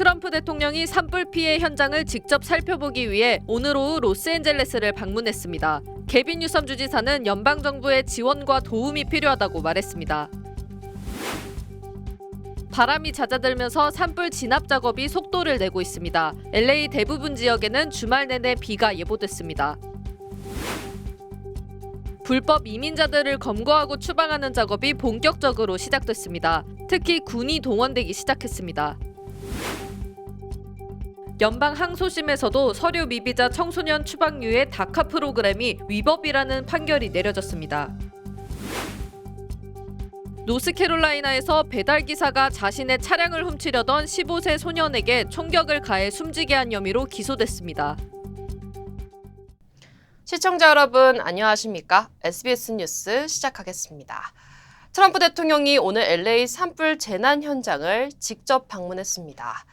트럼프 대통령이 산불 피해 현장을 직접 살펴보기 위해 오늘 오후 로스앤젤레스를 방문했습니다. 개빈 뉴섬 주지사는 연방정부의 지원과 도움이 필요하다고 말했습니다. 바람이 잦아들면서 산불 진압 작업이 속도를 내고 있습니다. LA 대부분 지역에는 주말 내내 비가 예보됐습니다. 불법 이민자들을 검거하고 추방하는 작업이 본격적으로 시작됐습니다. 특히 군이 동원되기 시작했습니다. 연방 항소심에서도 서류 미비자 청소년 추방유예 다카 프로그램이 위법이라는 판결이 내려졌습니다. 노스캐롤라이나에서 배달기사가 자신의 차량을 훔치려던 15세 소년에게 총격을 가해 숨지게 한 혐의로 기소됐습니다. 시청자 여러분 안녕하십니까? SBS 뉴스 시작하겠습니다. 트럼프 대통령이 오늘 LA 산불 재난 현장을 직접 방문했습니다.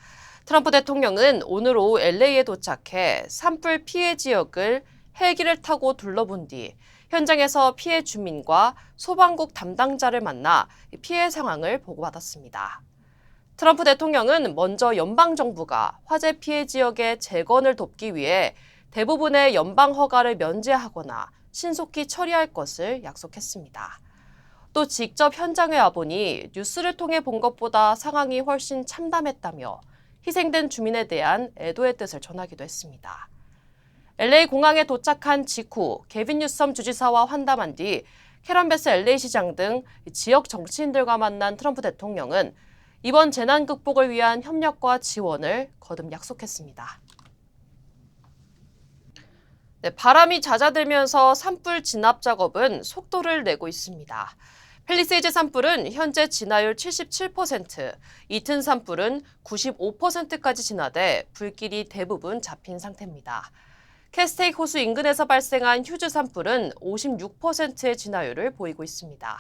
트럼프 대통령은 오늘 오후 LA에 도착해 산불 피해 지역을 헬기를 타고 둘러본 뒤 현장에서 피해 주민과 소방국 담당자를 만나 피해 상황을 보고받았습니다. 트럼프 대통령은 먼저 연방정부가 화재 피해 지역의 재건을 돕기 위해 대부분의 연방 허가를 면제하거나 신속히 처리할 것을 약속했습니다. 또 직접 현장에 와보니 뉴스를 통해 본 것보다 상황이 훨씬 참담했다며 희생된 주민에 대한 애도의 뜻을 전하기도 했습니다. LA 공항에 도착한 직후 개빈 뉴섬 주지사와 환담한 뒤 캐런 베스 LA 시장 등 지역 정치인들과 만난 트럼프 대통령은 이번 재난 극복을 위한 협력과 지원을 거듭 약속했습니다. 바람이 잦아들면서 산불 진압 작업은 속도를 내고 있습니다. 팰리세이즈 산불은 현재 진화율 77%, 이튼 산불은 95%까지 진화돼 불길이 대부분 잡힌 상태입니다. 캐스테이크 호수 인근에서 발생한 휴즈 산불은 56%의 진화율을 보이고 있습니다.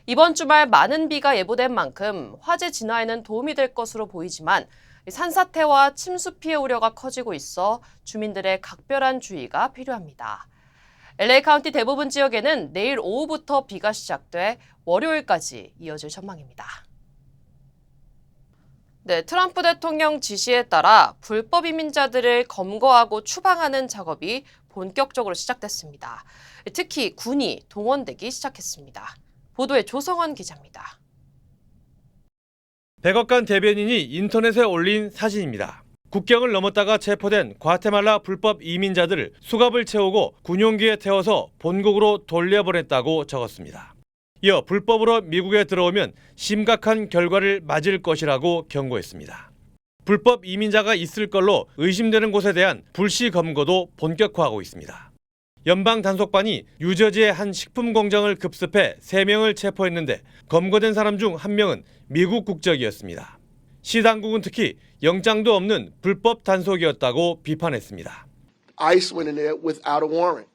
이번 주말 많은 비가 예보된 만큼 화재 진화에는 도움이 될 것으로 보이지만 산사태와 침수 피해 우려가 커지고 있어 주민들의 각별한 주의가 필요합니다. LA 카운티 대부분 지역에는 내일 오후부터 비가 시작돼 월요일까지 이어질 전망입니다. 트럼프 대통령 지시에 따라 불법 이민자들을 검거하고 추방하는 작업이 본격적으로 시작됐습니다. 특히 군이 동원되기 시작했습니다. 보도에 조성원 기자입니다. 백악관 대변인이 인터넷에 올린 사진입니다. 국경을 넘었다가 체포된 과테말라 불법 이민자들을 수갑을 채우고 군용기에 태워서 본국으로 돌려보냈다고 적었습니다. 이어 불법으로 미국에 들어오면 심각한 결과를 맞을 것이라고 경고했습니다. 불법 이민자가 있을 걸로 의심되는 곳에 대한 불시 검거도 본격화하고 있습니다. 연방 단속반이 뉴저지의 한 식품 공장을 급습해 3명을 체포했는데 검거된 사람 중 1명은 미국 국적이었습니다. 시 당국은 특히 영장도 없는 불법 단속이었다고 비판했습니다. ICE went in there without a warrant.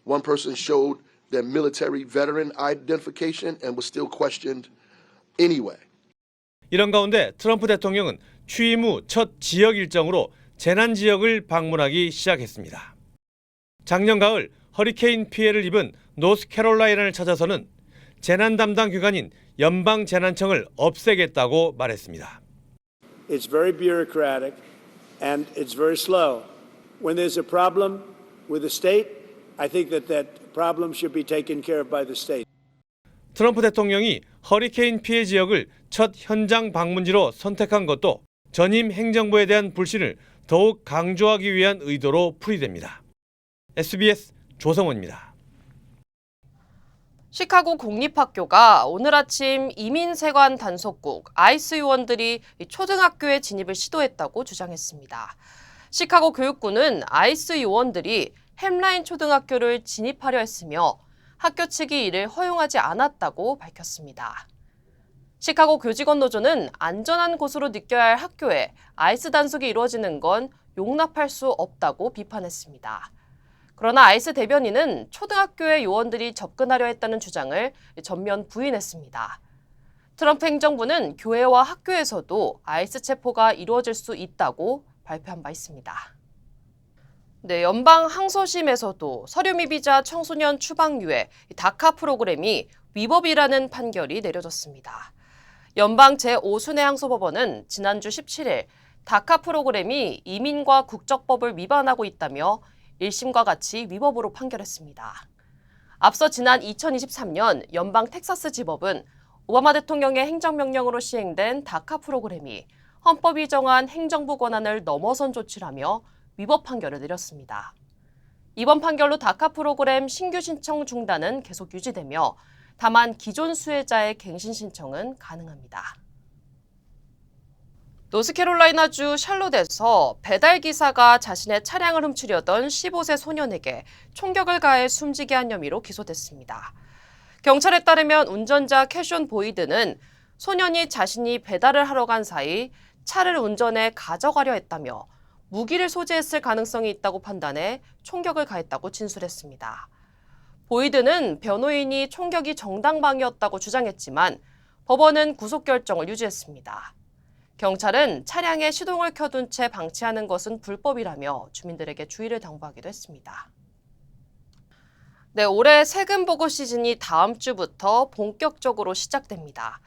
One person showed their military veteran identification and was still questioned anyway. 이런 가운데 트럼프 대통령은 취임 후 첫 지역 일정으로 재난 지역을 방문하기 시작했습니다. 작년 가을 허리케인 피해를 입은 노스캐롤라이나를 찾아서는 재난 담당 기관인 연방 재난청을 없애겠다고 말했습니다. It's very bureaucratic and it's very slow. When there's a problem with the state, I think that problem should be taken care of by the state. 트럼프 대통령이 허리케인 피해 지역을 첫 현장 방문지로 선택한 것도 전임 행정부에 대한 불신을 더욱 강조하기 위한 의도로 풀이됩니다. SBS 조성원입니다. 시카고 공립학교가 오늘 아침 이민세관 단속국 아이스 요원들이 초등학교에 진입을 시도했다고 주장했습니다. 시카고 교육부는 아이스 요원들이 햄라인 초등학교를 진입하려 했으며 학교 측이 이를 허용하지 않았다고 밝혔습니다. 시카고 교직원 노조는 안전한 곳으로 느껴야 할 학교에 아이스 단속이 이루어지는 건 용납할 수 없다고 비판했습니다. 그러나 아이스 대변인은 초등학교의 요원들이 접근하려 했다는 주장을 전면 부인했습니다. 트럼프 행정부는 교회와 학교에서도 아이스 체포가 이루어질 수 있다고 발표한 바 있습니다. 연방 항소심에서도 서류 미비자 청소년 추방유예 다카 프로그램이 위법이라는 판결이 내려졌습니다. 연방 제5순회 항소법원은 지난주 17일 다카 프로그램이 이민과 국적법을 위반하고 있다며 1심과 같이 위법으로 판결했습니다. 앞서 지난 2023년 연방 텍사스 지법은 오바마 대통령의 행정명령으로 시행된 다카 프로그램이 헌법이 정한 행정부 권한을 넘어선 조치라며 위법 판결을 내렸습니다. 이번 판결로 다카 프로그램 신규 신청 중단은 계속 유지되며 다만 기존 수혜자의 갱신 신청은 가능합니다. 노스캐롤라이나주 샬롯에서 배달기사가 자신의 차량을 훔치려던 15세 소년에게 총격을 가해 숨지게 한 혐의로 기소됐습니다. 경찰에 따르면 운전자 캐션 보이드는 소년이 자신이 배달을 하러 간 사이 차를 운전해 가져가려 했다며 무기를 소지했을 가능성이 있다고 판단해 총격을 가했다고 진술했습니다. 보이드는 변호인이 총격이 정당방위였다고 주장했지만 법원은 구속 결정을 유지했습니다. 경찰은 차량에 시동을 켜둔 채 방치하는 것은 불법이라며 주민들에게 주의를 당부하기도 했습니다. 네, 올해 세금 보고 시즌이 다음 주부터 본격적으로 시작됩니다.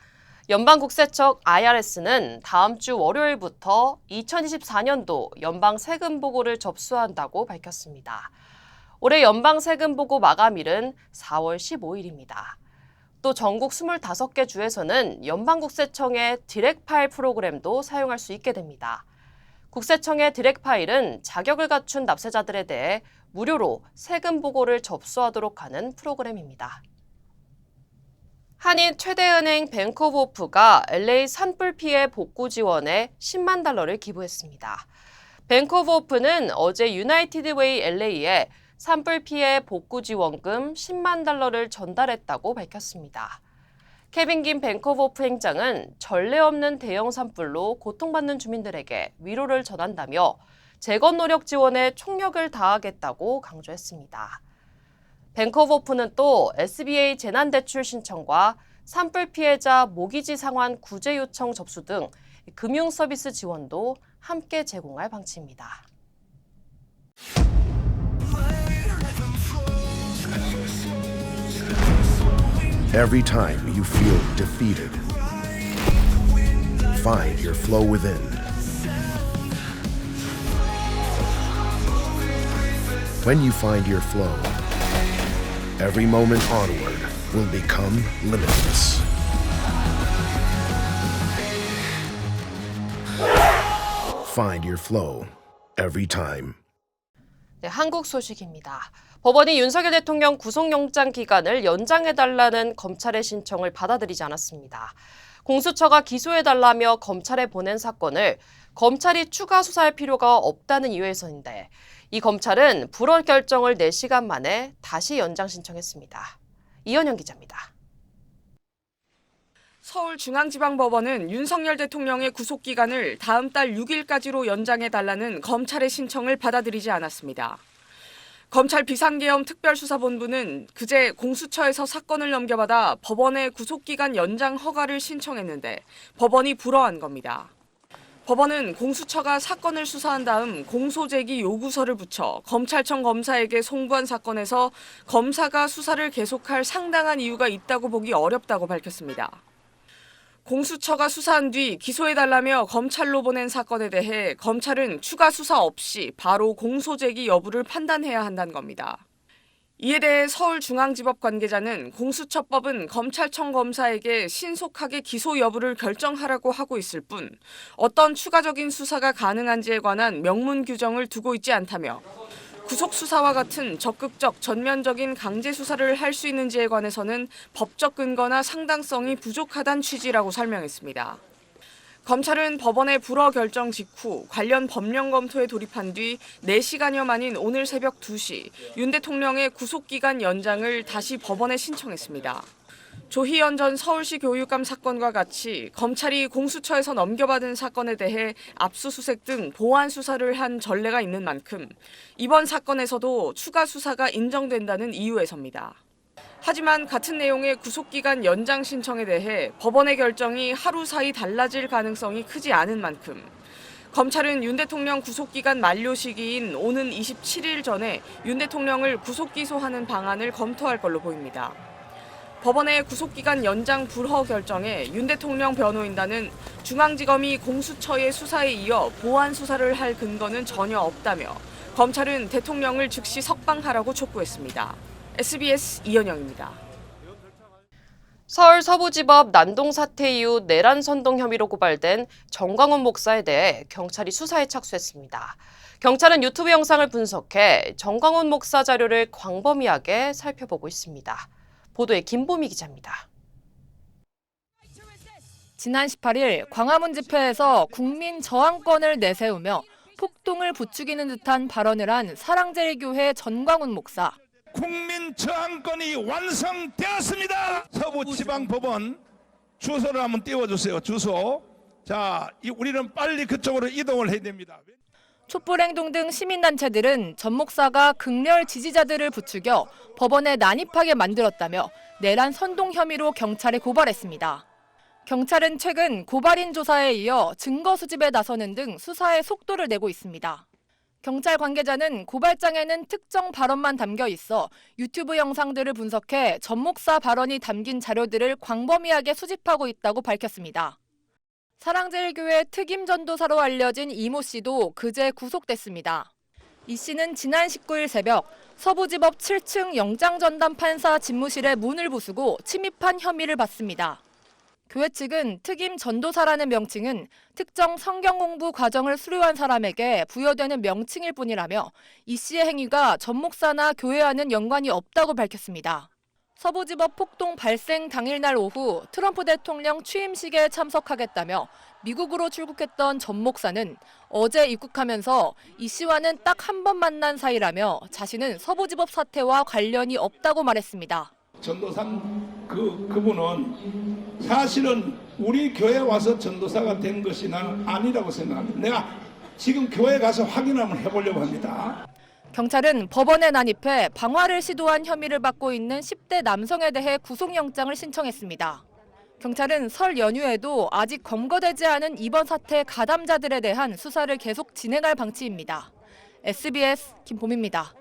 연방국세청 IRS는 다음 주 월요일부터 2024년도 연방 세금 보고를 접수한다고 밝혔습니다. 올해 연방 세금 보고 마감일은 4월 15일입니다. 또 전국 25개 주에서는 연방국세청의 디렉 파일 프로그램도 사용할 수 있게 됩니다. 국세청의 디렉 파일은 자격을 갖춘 납세자들에 대해 무료로 세금 보고를 접수하도록 하는 프로그램입니다. 한인 최대은행 뱅크 오브 호프가 LA 산불 피해 복구 지원에 10만 달러를 기부했습니다. 뱅크 오브 호프는 어제 유나이티드 웨이 LA에 산불 피해 복구 지원금 10만 달러를 전달했다고 밝혔습니다. 케빈 김 뱅크 오브 호프 행장은 전례 없는 대형 산불로 고통받는 주민들에게 위로를 전한다며 재건 노력 지원에 총력을 다하겠다고 강조했습니다. 뱅크 오브 호프는 또 SBA 재난대출 신청과 산불 피해자 모기지 상환 구제 요청 접수 등 금융 서비스 지원도 함께 제공할 방침입니다. Every time you feel defeated, find your flow within. When you find your flow, every moment onward will become limitless. Find your flow every time. 네, 한국 소식입니다. 법원이 윤석열 대통령 구속영장 기간을 연장해달라는 검찰의 신청을 받아들이지 않았습니다. 공수처가 기소해달라며 검찰에 보낸 사건을 검찰이 추가 수사할 필요가 없다는 이유에서인데 이 검찰은 불허 결정을 4시간 만에 다시 연장 신청했습니다. 이현영 기자입니다. 서울중앙지방법원은 윤석열 대통령의 구속기간을 다음 달 6일까지로 연장해달라는 검찰의 신청을 받아들이지 않았습니다. 검찰 비상계엄 특별수사본부는 그제 공수처에서 사건을 넘겨받아 법원에 구속기간 연장 허가를 신청했는데 법원이 불허한 겁니다. 법원은 공수처가 사건을 수사한 다음 공소제기 요구서를 붙여 검찰청 검사에게 송부한 사건에서 검사가 수사를 계속할 상당한 이유가 있다고 보기 어렵다고 밝혔습니다. 공수처가 수사한 뒤 기소해달라며 검찰로 보낸 사건에 대해 검찰은 추가 수사 없이 바로 공소제기 여부를 판단해야 한다는 겁니다. 이에 대해 서울중앙지법 관계자는 공수처법은 검찰청 검사에게 신속하게 기소 여부를 결정하라고 하고 있을 뿐 어떤 추가적인 수사가 가능한지에 관한 명문 규정을 두고 있지 않다며 구속수사와 같은 적극적 전면적인 강제수사를 할 수 있는지에 관해서는 법적 근거나 상당성이 부족하다는 취지라고 설명했습니다. 검찰은 법원의 불허 결정 직후 관련 법령 검토에 돌입한 뒤 4시간여 만인 오늘 새벽 2시 윤 대통령의 구속기간 연장을 다시 법원에 신청했습니다. 조희연 전 서울시 교육감 사건과 같이 검찰이 공수처에서 넘겨받은 사건에 대해 압수수색 등 보완 수사를 한 전례가 있는 만큼 이번 사건에서도 추가 수사가 인정된다는 이유에서입니다. 하지만 같은 내용의 구속기간 연장 신청에 대해 법원의 결정이 하루 사이 달라질 가능성이 크지 않은 만큼 검찰은 윤 대통령 구속기간 만료 시기인 오는 27일 전에 윤 대통령을 구속기소하는 방안을 검토할 걸로 보입니다. 법원의 구속기간 연장 불허 결정에 윤 대통령 변호인단은 중앙지검이 공수처의 수사에 이어 보완 수사를 할 근거는 전혀 없다며 검찰은 대통령을 즉시 석방하라고 촉구했습니다. SBS 이현영입니다. 서울 서부지법 난동 사태 이후 내란 선동 혐의로 고발된 정광훈 목사에 대해 경찰이 수사에 착수했습니다. 경찰은 유튜브 영상을 분석해 정광훈 목사 자료를 광범위하게 살펴보고 있습니다. 보도에 김보미 기자입니다. 지난 18일 광화문 집회에서 국민 저항권을 내세우며 폭동을 부추기는 듯한 발언을 한 사랑제일교회 전광훈 목사. 국민 저항권이 완성되었습니다. 서부지방법원 주소를 한번 띄워주세요. 주소. 자, 우리는 빨리 그쪽으로 이동을 해야 됩니다. 촛불행동 등 시민단체들은 전 목사가 극렬 지지자들을 부추겨 법원에 난입하게 만들었다며 내란 선동 혐의로 경찰에 고발했습니다. 경찰은 최근 고발인 조사에 이어 증거 수집에 나서는 등 수사에 속도를 내고 있습니다. 경찰 관계자는 고발장에는 특정 발언만 담겨 있어 유튜브 영상들을 분석해 전 목사 발언이 담긴 자료들을 광범위하게 수집하고 있다고 밝혔습니다. 사랑제일교회 특임 전도사로 알려진 이모 씨도 그제 구속됐습니다. 이 씨는 지난 19일 새벽 서부지법 7층 영장전담 판사 집무실에 문을 부수고 침입한 혐의를 받습니다. 교회 측은 특임 전도사라는 명칭은 특정 성경 공부 과정을 수료한 사람에게 부여되는 명칭일 뿐이라며 이 씨의 행위가 전 목사나 교회와는 연관이 없다고 밝혔습니다. 서부지법 폭동 발생 당일날 오후 트럼프 대통령 취임식에 참석하겠다며 미국으로 출국했던 전 목사는 어제 입국하면서 이 씨와는 딱 한 번 만난 사이라며 자신은 서부지법 사태와 관련이 없다고 말했습니다. 전도상 그분은 사실은 우리 교회 와서 전도사가 된 것이 나는 아니라고 생각합니다. 내가 지금 교회 가서 확인 한번 해보려고 합니다. 경찰은 법원에 난입해 방화를 시도한 혐의를 받고 있는 10대 남성에 대해 구속영장을 신청했습니다. 경찰은 설 연휴에도 아직 검거되지 않은 이번 사태 가담자들에 대한 수사를 계속 진행할 방침입니다. SBS 김보미입니다.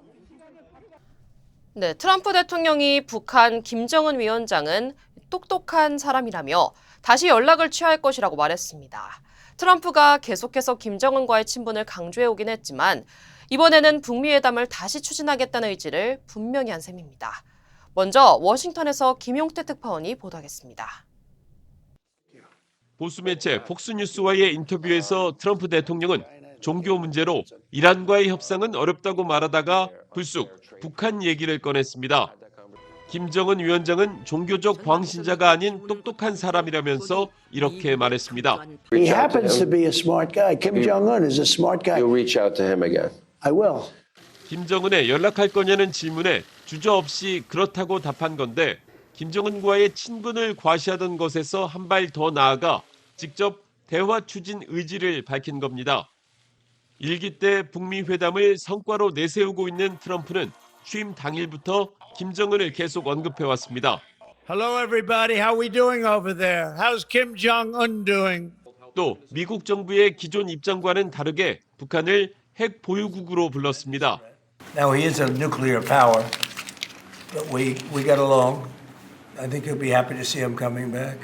네, 트럼프 대통령이 북한 김정은 위원장은 똑똑한 사람이라며 다시 연락을 취할 것이라고 말했습니다. 트럼프가 계속해서 김정은과의 친분을 강조해오긴 했지만 이번에는 북미 회담을 다시 추진하겠다는 의지를 분명히 한 셈입니다. 먼저 워싱턴에서 김용태 특파원이 보도하겠습니다. 보수 매체 폭스뉴스와의 인터뷰에서 트럼프 대통령은 종교 문제로 이란과의 협상은 어렵다고 말하다가 불쑥 북한 얘기를 꺼냈습니다. 김정은 위원장은 종교적 광신자가 아닌 똑똑한 사람이라면서 이렇게 말했습니다. He happens to be a smart guy. Kim Jong-un is a smart guy. You'll reach out to him again. I will. 김정은에 연락할 거냐는 질문에 주저없이 그렇다고 답한 건데 김정은과의 친분을 과시하던 것에서 한 발 더 나아가 직접 대화 추진 의지를 밝힌 겁니다. 일기 때 북미 회담을 성과로 내세우고 있는 트럼프는 취임 당일부터 김정은을 계속 언급해왔습니다. Hello, everybody. How we doing over there? How's Kim Jong-un doing? 또 미국 정부의 기존 입장과는 다르게 북한을 핵 보유국으로 불렀습니다. Now he is a nuclear power, but we get along. I think you'll be happy to see him coming back.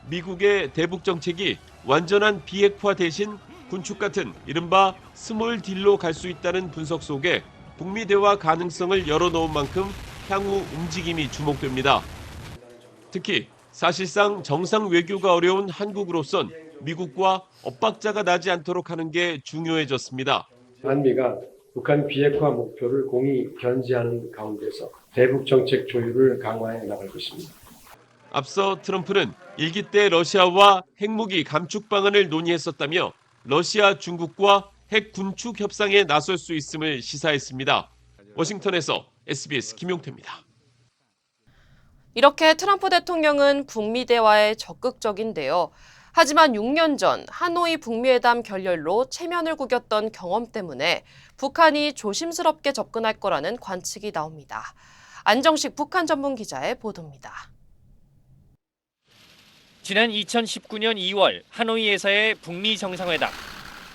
미국의 대북 정책이 완전한 비핵화 대신 군축 같은 이른바 스몰 딜로 갈 수 있다는 분석 속에 북미 대화 가능성을 열어놓은 만큼 향후 움직임이 주목됩니다. 특히 사실상 정상 외교가 어려운 한국으로선 미국과 엇박자가 나지 않도록 하는 게 중요해졌습니다. 한미가 북한 비핵화 목표를 공히 견지하는 가운데서 대북 정책 조율을 강화해 나갈 것입니다. 앞서 트럼프는 일기 때 러시아와 핵무기 감축 방안을 논의했었다며 러시아, 중국과 핵 군축 협상에 나설 수 있음을 시사했습니다. 워싱턴에서 SBS 김용태입니다. 이렇게 트럼프 대통령은 북미 대화에 적극적인데요. 하지만 6년 전 하노이 북미회담 결렬로 체면을 구겼던 경험 때문에 북한이 조심스럽게 접근할 거라는 관측이 나옵니다. 안정식 북한 전문 기자의 보도입니다. 지난 2019년 2월 하노이에서의 북미 정상회담.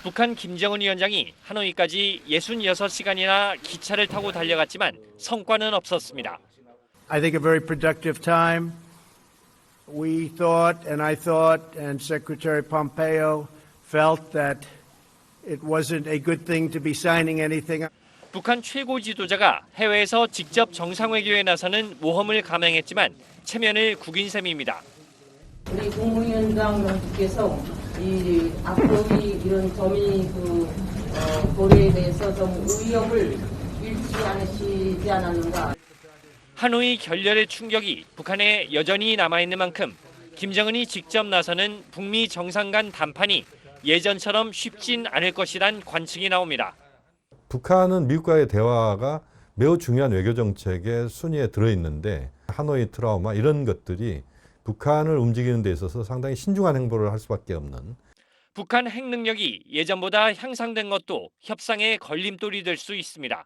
북한 김정은 위원장이 하노이까지 66시간이나 기차를 타고 달려갔지만 성과는 없었습니다. I think, a very productive time. We thought, and I thought, and Secretary Pompeo felt that it wasn't a good thing to be signing anything. 북한 최고 지도자가 해외에서 직접 정상회교에 나서는 모험을 감행했지만 체면을 구긴 셈입니다. 우리 국무위원장님께서 이 앞으로 이런 점이 고려에 대해서 좀 의욕을 잃지 않으시지 않았는가. 하노이 결렬의 충격이 북한에 여전히 남아있는 만큼 김정은이 직접 나서는 북미 정상 간 담판이 예전처럼 쉽진 않을 것이란 관측이 나옵니다. 북한은 미국과의 대화가 매우 중요한 외교 정책의 순위에 들어있는데 하노이 트라우마 이런 것들이 북한을 움직이는 데 있어서 상당히 신중한 행보를 할 수밖에 없는. 북한 핵 능력이 예전보다 향상된 것도 협상의 걸림돌이 될 수 있습니다.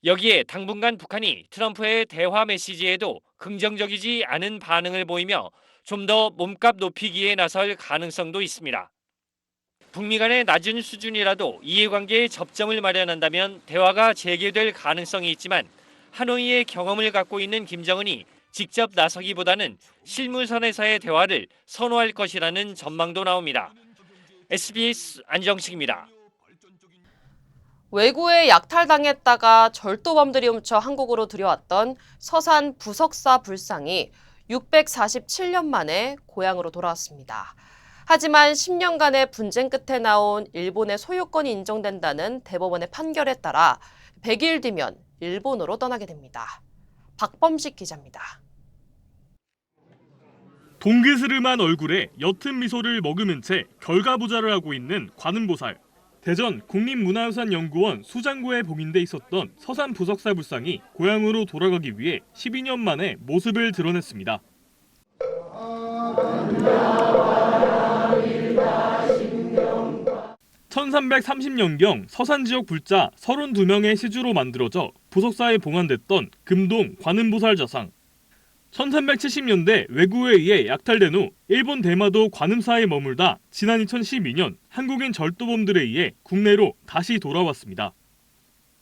여기에 당분간 북한이 트럼프의 대화 메시지에도 긍정적이지 않은 반응을 보이며 좀 더 몸값 높이기에 나설 가능성도 있습니다. 북미 간의 낮은 수준이라도 이해관계의 접점을 마련한다면 대화가 재개될 가능성이 있지만 하노이의 경험을 갖고 있는 김정은이 직접 나서기보다는 실무선에서의 대화를 선호할 것이라는 전망도 나옵니다. SBS 안정식입니다. 외구에 약탈당했다가 절도범들이 훔쳐 한국으로 들여왔던 서산 부석사 불상이 647년 만에 고향으로 돌아왔습니다. 하지만 10년간의 분쟁 끝에 나온 일본의 소유권이 인정된다는 대법원의 판결에 따라 100일 뒤면 일본으로 떠나게 됩니다. 박범식 기자입니다. 동그스름한 얼굴에 옅은 미소를 머금은 채 결가부자를 하고 있는 관음보살. 대전 국립문화유산연구원 수장고에 봉인돼 있었던 서산 부석사 불상이 고향으로 돌아가기 위해 12년 만에 모습을 드러냈습니다. 1330년경 서산 지역 불자 32명의 시주로 만들어져 부석사에 봉안됐던 금동 관음보살 자상. 1370년대 외구에 의해 약탈된 후 일본 대마도 관음사에 머물다 지난 2012년 한국인 절도범들에 의해 국내로 다시 돌아왔습니다.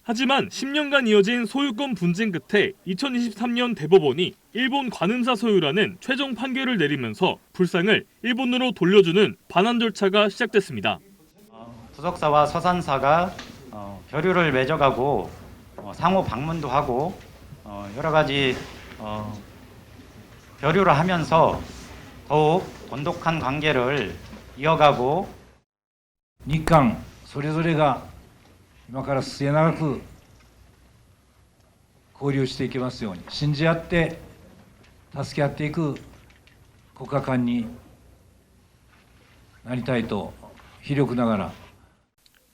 하지만 10년간 이어진 소유권 분쟁 끝에 2023년 대법원이 일본 관음사 소유라는 최종 판결을 내리면서 불상을 일본으로 돌려주는 반환 절차가 시작됐습니다. 부석사와 서산사가 교류를 맺어가고 상호 방문도 하고 여러 가지 교류를 하면서 더욱 돈독한 관계를 이어가고 日韓それぞれが今から末永く交流していけますように信じ合って助け合っていく国家間になりたいと非力ながら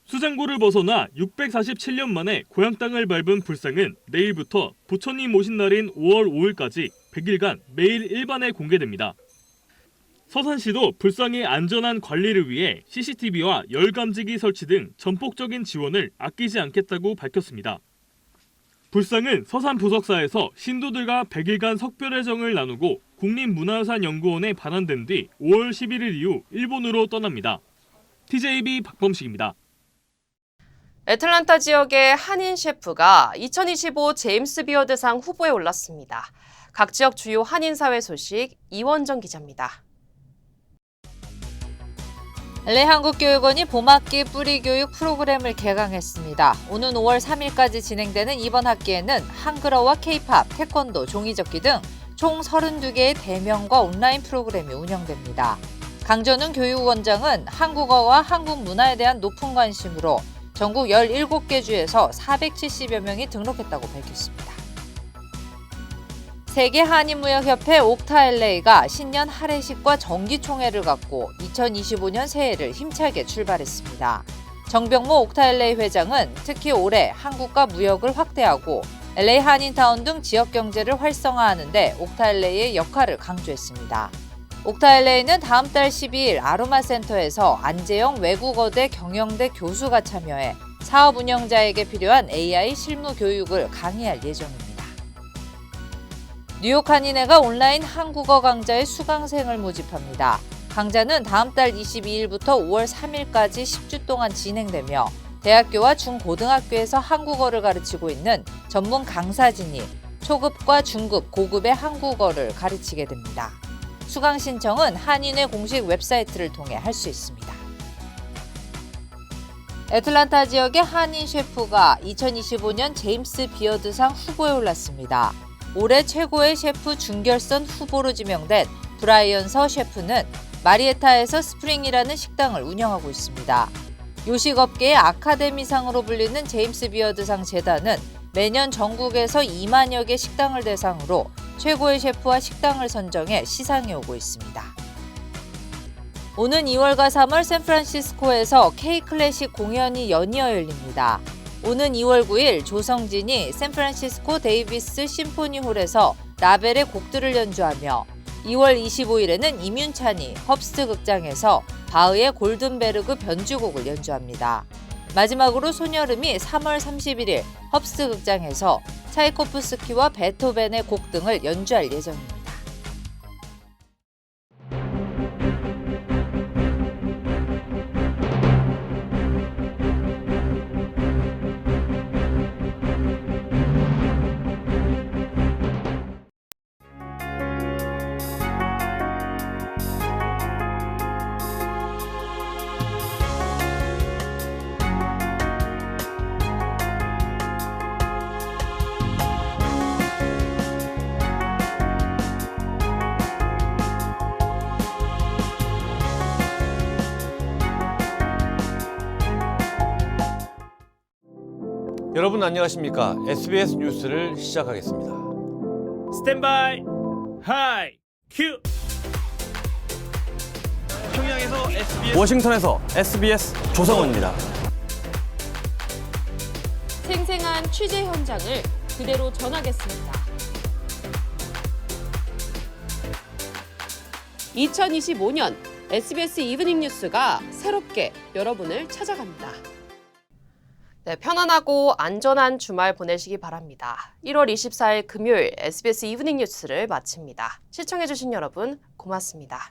수장고를 벗어나 647년 만에 고향 땅을 밟은 불상은 내일부터 부처님 오신 날인 5월 5일까지 100일간 매일 일반에 공개됩니다. 서산시도 불상의 안전한 관리를 위해 CCTV와 열감지기 설치 등 전폭적인 지원을 아끼지 않겠다고 밝혔습니다. 불상은 서산 부석사에서 신도들과 100일간 석별회정을 나누고 국립문화유산연구원에 반환된 뒤 5월 11일 이후 일본으로 떠납니다. TJB 박범식입니다. 애틀란타 지역의 한인 셰프가 2025 제임스 비어드상 후보에 올랐습니다. 각 지역 주요 한인 사회 소식 이원정 기자입니다. LA 한국교육원이 봄학기 뿌리교육 프로그램을 개강했습니다. 오는 5월 3일까지 진행되는 이번 학기에는 한글어와 K-팝, 태권도, 종이접기 등 총 32개의 대면과 온라인 프로그램이 운영됩니다. 강전훈 교육원장은 한국어와 한국 문화에 대한 높은 관심으로 전국 17개 주에서 470여 명이 등록했다고 밝혔습니다. 세계 한인무역협회 옥타LA가 신년 할애식과 정기총회를 갖고 2025년 새해를 힘차게 출발했습니다. 정병모 옥타LA 회장은 특히 올해 한국과 무역을 확대하고 LA 한인타운 등 지역 경제를 활성화하는 데 옥타LA의 역할을 강조했습니다. 옥타LA는 다음 달 12일 아로마센터에서 안재영 외국어대 경영대 교수가 참여해 사업 운영자에게 필요한 AI 실무 교육을 강의할 예정입니다. 뉴욕 한인회가 온라인 한국어 강좌의 수강생을 모집합니다. 강좌는 다음 달 22일부터 5월 3일까지 10주 동안 진행되며 대학교와 중고등학교에서 한국어를 가르치고 있는 전문 강사진이 초급과 중급, 고급의 한국어를 가르치게 됩니다. 수강 신청은 한인회 공식 웹사이트를 통해 할 수 있습니다. 애틀란타 지역의 한인 셰프가 2025년 제임스 비어드상 후보에 올랐습니다. 올해 최고의 셰프 준결선 후보로 지명된 브라이언 서 셰프는 마리에타에서 스프링이라는 식당을 운영하고 있습니다. 요식업계의 아카데미상으로 불리는 제임스 비어드상 재단은 매년 전국에서 2만여 개 식당을 대상으로 최고의 셰프와 식당을 선정해 시상에 오고 있습니다. 오는 2월과 3월 샌프란시스코에서 K-클래식 공연이 연이어 열립니다. 오는 2월 9일 조성진이 샌프란시스코 데이비스 심포니홀에서 라벨의 곡들을 연주하며 2월 25일에는 임윤찬이 헙스트 극장에서 바흐의 골든베르그 변주곡을 연주합니다. 마지막으로 손여름이 3월 31일 헙스트 극장에서 차이코프스키와 베토벤의 곡 등을 연주할 예정입니다. 여러분 안녕하십니까? SBS 뉴스를 시작하겠습니다. 스탠바이 하이 큐. 평양에서 SBS, 워싱턴에서 SBS 조성원입니다. 생생한 취재 현장을 그대로 전하겠습니다. 2025년 SBS 이브닝 뉴스가 새롭게 여러분을 찾아갑니다. 네, 편안하고 안전한 주말 보내시기 바랍니다. 1월 24일 금요일 SBS 이브닝 뉴스를 마칩니다. 시청해주신 여러분 고맙습니다.